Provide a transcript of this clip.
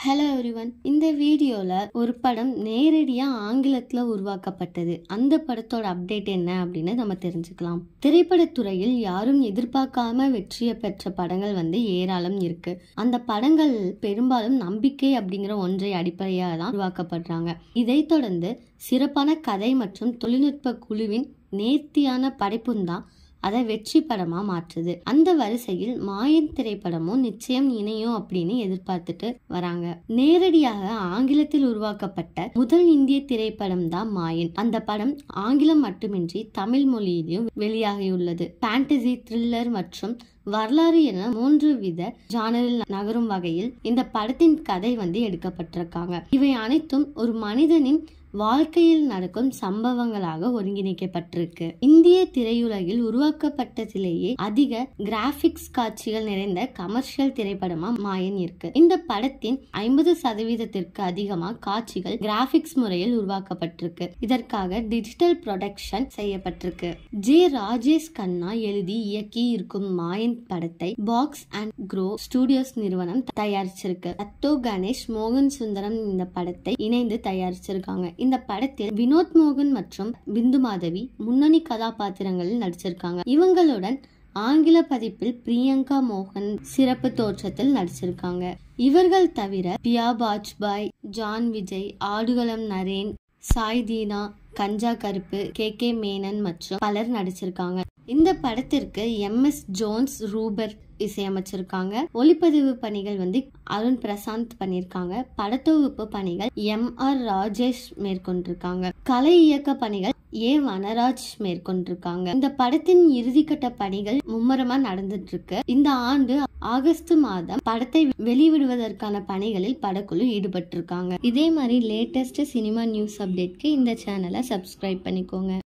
Hello everyone. இந்த வீடியோல ஒரு படம் நேரடியா ஆங்கிலத்துல உருவாக்கப்பட்டது. அந்த படத்தோட அப்டேட் என்ன அப்படின்னு நம்ம தெரிஞ்சுக்கலாம். திரைப்படத்துறையில் யாரும் எதிர்பார்க்காம வெற்றியை பெற்ற படங்கள் ஏராளம் இருக்கு. அந்த படங்கள் பெரும்பாலும் நம்பிக்கை அப்படிங்கிற ஒன்றை அடிப்படையாக தான் உருவாக்கப்படுறாங்க. இதைத் தொடர்ந்து சிறப்பான கதை மற்றும் தொழில்நுட்ப குழுவின் நேர்த்தியான படைப்பும் தான் அதை வெற்றி படமா மாற்றுது. அந்த வரிசையில் மாயன் திரைப்படமும் நிச்சயம் இணையும் அப்படின்னு எதிர்பார்த்துட்டு வராங்க. நேரடியாக ஆங்கிலத்தில் உருவாக்கப்பட்ட முதல் இந்திய திரைப்படம் தான் மாயன். அந்த படம் ஆங்கிலம் மட்டுமின்றி தமிழ் மொழியிலும் வெளியாகியுள்ளது. ஃபேண்டசி, த்ரில்லர் மற்றும் வரலாறு என 3 வித ஜானரில் நகரும் வகையில் இந்த படத்தின் கதை எடுக்கப்பட்டிருக்காங்க. இவை அனைத்தும் ஒரு மனிதனின் வாழ்க்கையில் நடக்கும் சம்பவங்களாக ஒருங்கிணைக்கப்பட்டிருக்கு. இந்திய திரையுலகில் உருவாக்கப்பட்டதிலேயே அதிக கிராபிக்ஸ் காட்சிகள் நிறைந்த கமர்ஷியல் திரைப்படமா மாயன் இருக்கு. இந்த படத்தின் 50% அதிகமா காட்சிகள் கிராபிக்ஸ் முறையில் உருவாக்கப்பட்டிருக்கு. இதற்காக டிஜிட்டல் ப்ரொடக்ஷன் செய்யப்பட்டிருக்கு. ஜே ராஜேஷ் கண்ணா எழுதி இயக்கி இருக்கும் மாயன் படத்தை பாக்ஸ் அண்ட் க்ரோ ஸ்டுடியோஸ் நிறுவனம் தயாரிச்சிருக்கு. அத்தோ கணேஷ், மோகன் சுந்தரம் இந்த படத்தை இணைந்து தயாரிச்சிருக்காங்க. இந்த படத்தில் வினோத் மோகன் மற்றும் பிந்து மாதவி முன்னணி கதாபாத்திரங்களில் நடிச்சிருக்காங்க. இவங்களுடன் ஆங்கில பதிப்பில் பிரியங்கா மோகன் சிறப்பு தோற்றத்தில் நடிச்சிருக்காங்க. இவர்கள் தவிர பியா பாஜ்பாய், ஜான் விஜய், ஆடுகளம் நரேன், சாய் தீனா, கஞ்சா கருப்பு, கே மேனன் மற்றும் பலர் நடிச்சிருக்காங்க. இந்த படத்திற்கு எம்.எஸ். ஜோன்ஸ் ரூபர் இசையமைச்சிருக்காங்க. ஒளிப்பதிவு பணிகள் அருண் பிரசாந்த் பண்ணிருக்காங்க. படத்தொகுப்பு பணிகள் எம்.ஆர். ராஜேஷ் மேற்கொண்டிருக்காங்க. கலை இயக்க பணிகள் ஏ. வனராஜ் மேற்கொண்டிருக்காங்க. இந்த படத்தின் இறுதிக்கட்ட பணிகள் மும்முரமா நடந்துட்டு இருக்கு. இந்த ஆண்டு ஆகஸ்ட் மாதம் படத்தை வெளிவிடுவதற்கான பணிகளில் படக்குழு ஈடுபட்டிருக்காங்க. இதே மாதிரி லேட்டஸ்ட் சினிமா நியூஸ் அப்டேட்க்கு இந்த சேனலை சப்ஸ்கிரைப் பண்ணிக்கோங்க.